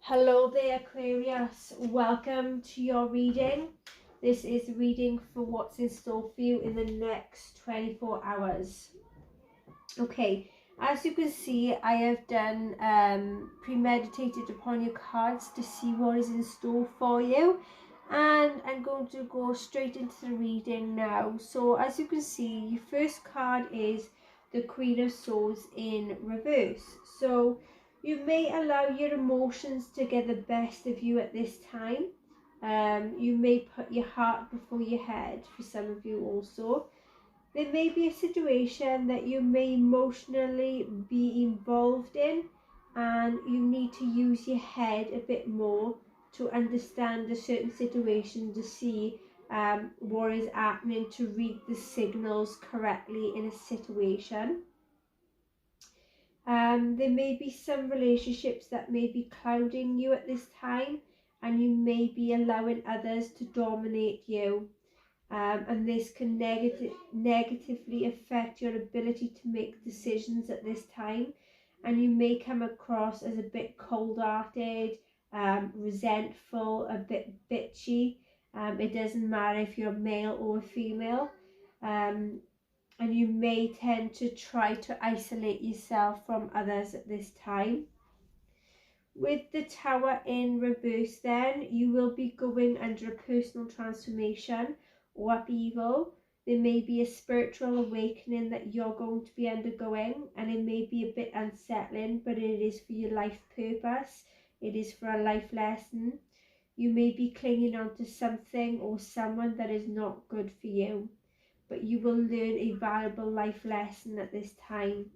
Hello there, Aquarius. Welcome to your reading. This is the reading for what's in store for you in the next 24 hours. Okay, as you can see, I have done premeditated upon your cards to see what is in store for you. And I'm going to go straight into the reading now. So as you can see, your first card is the Queen of Swords in reverse. So you may allow your emotions to get the best of you at this time. You may put your heart before your head for some of you also. There may be a situation that you may emotionally be involved in, and you need to use your head a bit more to understand a certain situation, to see what is happening, to read the signals correctly in a situation. There may be some relationships that may be clouding you at this time, and you may be allowing others to dominate you. And this can negatively affect your ability to make decisions at this time, and you may come across as a bit cold-hearted, resentful, a bit bitchy. It doesn't matter if you're male or female. And you may tend to try to isolate yourself from others at this time. With the Tower in reverse then, you will be going under a personal transformation or upheaval. There may be a spiritual awakening that you're going to be undergoing, and it may be a bit unsettling, but it is for your life purpose. It is for a life lesson. You may be clinging on to something or someone that is not good for you, but you will learn a valuable life lesson at this time.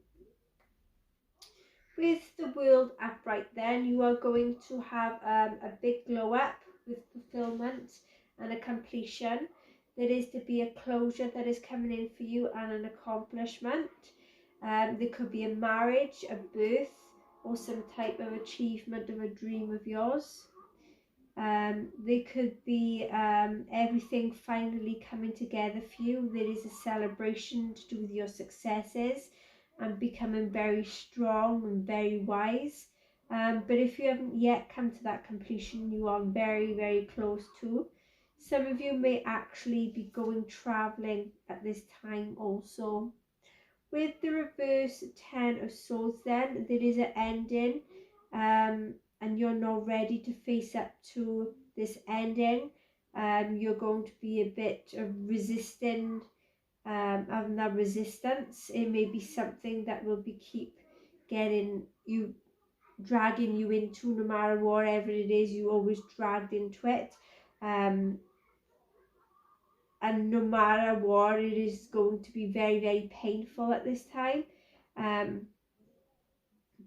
With the World upright then, you are going to have a big glow up with fulfillment and a completion. There is to be a closure that is coming in for you and an accomplishment. There could be a marriage, a birth, or some type of achievement of a dream of yours. There could be everything finally coming together for you. There is a celebration to do with your successes and becoming very strong and very wise. But if you haven't yet come to that completion, you are very, very close to. Some of you may actually be going traveling at this time also. With the reverse 10 of Swords then, there is an ending. And you're not ready to face up to this ending. You're going to be a bit resistant, having that resistance. It may be something that will be dragging you into, no matter whatever it is, you always dragged into it. And no matter what, it is going to be very, very painful at this time.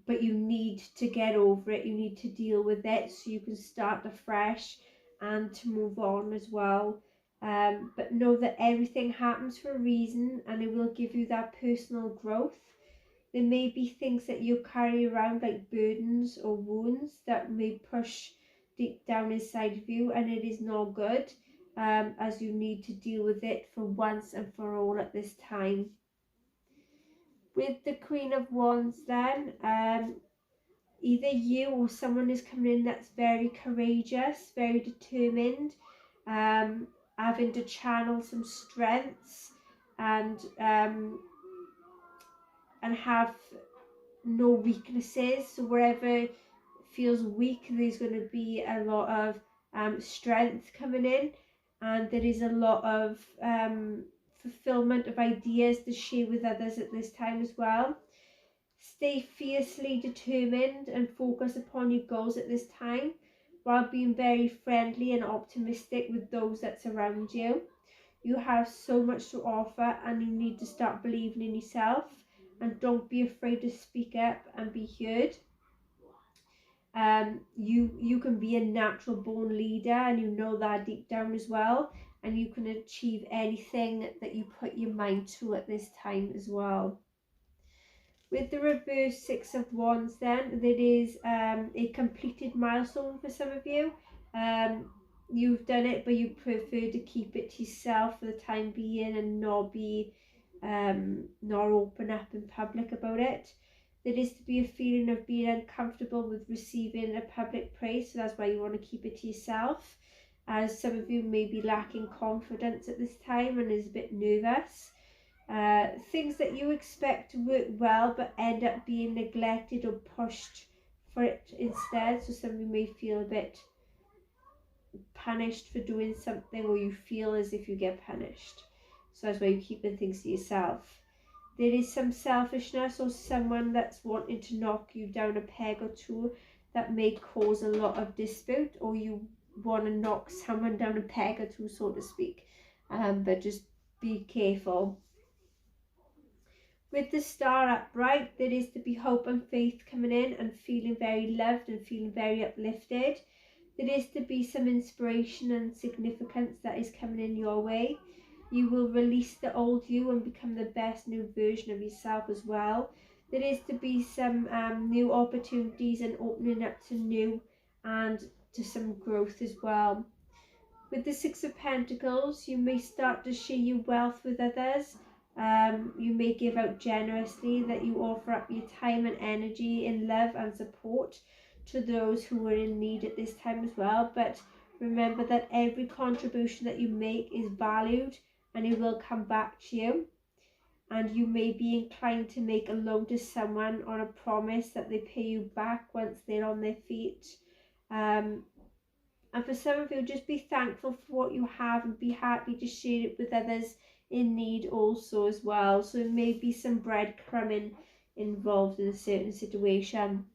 But you need to get over it, you need to deal with it so you can start afresh and to move on as well. But know that everything happens for a reason, and it will give you that personal growth. There may be things that you carry around like burdens or wounds that may push deep down inside of you, and it is not good, as you need to deal with it for once and for all at this time. With the Queen of Wands then, either you or someone is coming in that's very courageous, very determined, having to channel some strengths and have no weaknesses. So wherever feels weak, there's going to be a lot of strength coming in, and there is a lot of fulfillment of ideas to share with others at this time as well. Stay fiercely determined and focus upon your goals at this time, while being very friendly and optimistic with those that surround you. You have so much to offer, and you need to start believing in yourself, and don't be afraid to speak up and be heard. You can be a natural born leader, and you know that deep down as well, and you can achieve anything that you put your mind to at this time as well. With the reverse 6 of Wands then, there is a completed milestone for some of you. You've done it, but you prefer to keep it to yourself for the time being and not open up in public about it. There is to be a feeling of being uncomfortable with receiving a public praise, so that's why you want to keep it to yourself, as some of you may be lacking confidence at this time and is a bit nervous. Things that you expect to work well but end up being neglected or pushed for it instead, so some of you may feel a bit punished for doing something, or you feel as if you get punished, so that's why you're keeping things to yourself. There is some selfishness or someone that's wanting to knock you down a peg or two that may cause a lot of dispute, or you want to knock someone down a peg or two, so to speak, but just be careful. With the star upright, there is to be hope and faith coming in and feeling very loved and feeling very uplifted. There is to be some inspiration and significance that is coming in your way. You will release the old you and become the best new version of yourself as well. There is to be some new opportunities and opening up to new and to some growth as well. With the Six of Pentacles, you may start to share your wealth with others. You may give out generously, that you offer up your time and energy in love and support to those who are in need at this time as well. But remember that every contribution that you make is valued and it will come back to you. And you may be inclined to make a loan to someone on a promise that they pay you back once they're on their feet. And for some of you, just be thankful for what you have and be happy to share it with others in need also as well. So there may be some breadcrumbing involved in a certain situation.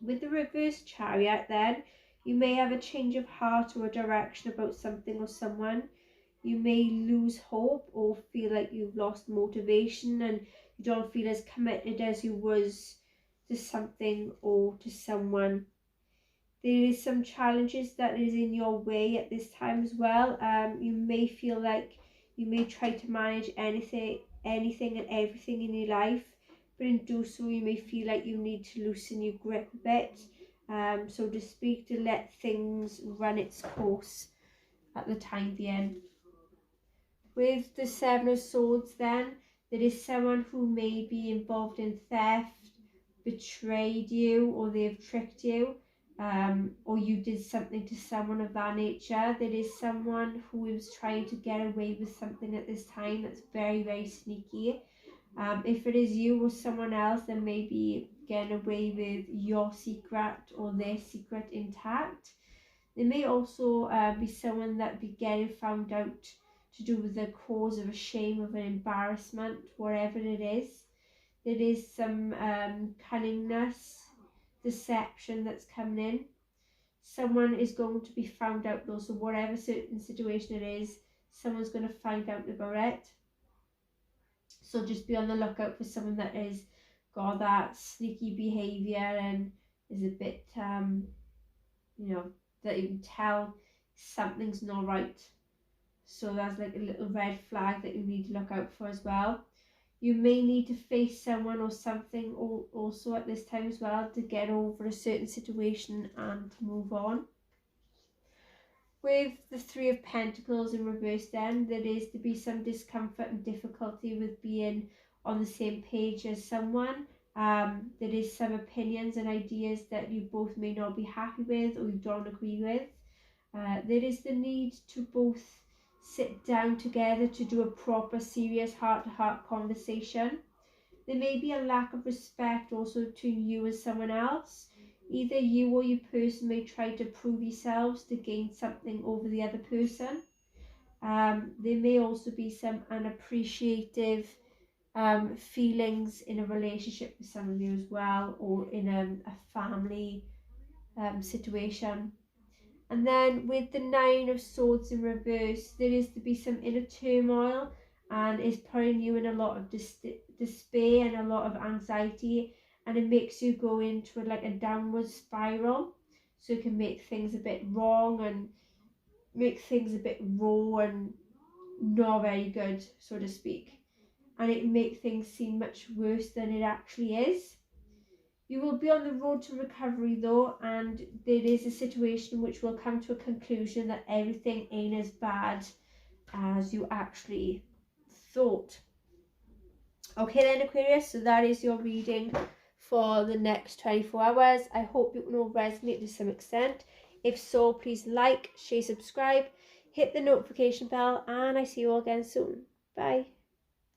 With the reverse Chariot then, you may have a change of heart or a direction about something or someone. You may lose hope or feel like you've lost motivation and you don't feel as committed as you was to something or to someone. There is some challenges that is in your way at this time as well. You may feel like you may try to manage anything and everything in your life, but in doing so you may feel like you need to loosen your grip a bit, so to speak, to let things run its course at the time being. With the Seven of Swords then, there is someone who may be involved in theft, betrayed you, or they have tricked you. Or you did something to someone of that nature. There is someone who is trying to get away with something at this time that's very, very sneaky. If it is you or someone else, then maybe getting away with your secret or their secret intact. There may also be someone that be getting found out to do with the cause of a shame, of an embarrassment, whatever it is. There is some cunningness, deception that's coming in. Someone is going to be found out though, so whatever certain situation it is, someone's going to find out about it. So just be on the lookout for someone that is got that sneaky behaviour and is a bit that you can tell something's not right. So that's like a little red flag that you need to look out for as well. You may need to face someone or something also at this time as well to get over a certain situation and to move on. With the Three of Pentacles in reverse then, there is to be some discomfort and difficulty with being on the same page as someone. There is some opinions and ideas that you both may not be happy with or you don't agree with. There is the need to both sit down together to do a proper, serious, heart-to-heart conversation. There may be a lack of respect also between you and someone else. Either you or your person may try to prove yourselves to gain something over the other person. There may also be some unappreciative feelings in a relationship with some of you as well, or in a family situation. And then with the Nine of Swords in reverse, there is to be some inner turmoil and is putting you in a lot of despair and a lot of anxiety, and it makes you go into a downward spiral. So it can make things a bit wrong and make things a bit raw and not very good, so to speak. And it make things seem much worse than it actually is. You will be on the road to recovery though, and there is a situation which will come to a conclusion that everything ain't as bad as you actually thought. Okay then, Aquarius, so that is your reading for the next 24 hours. I hope you can all resonate to some extent. If so, please like, share, subscribe, hit the notification bell, and I see you all again soon. Bye.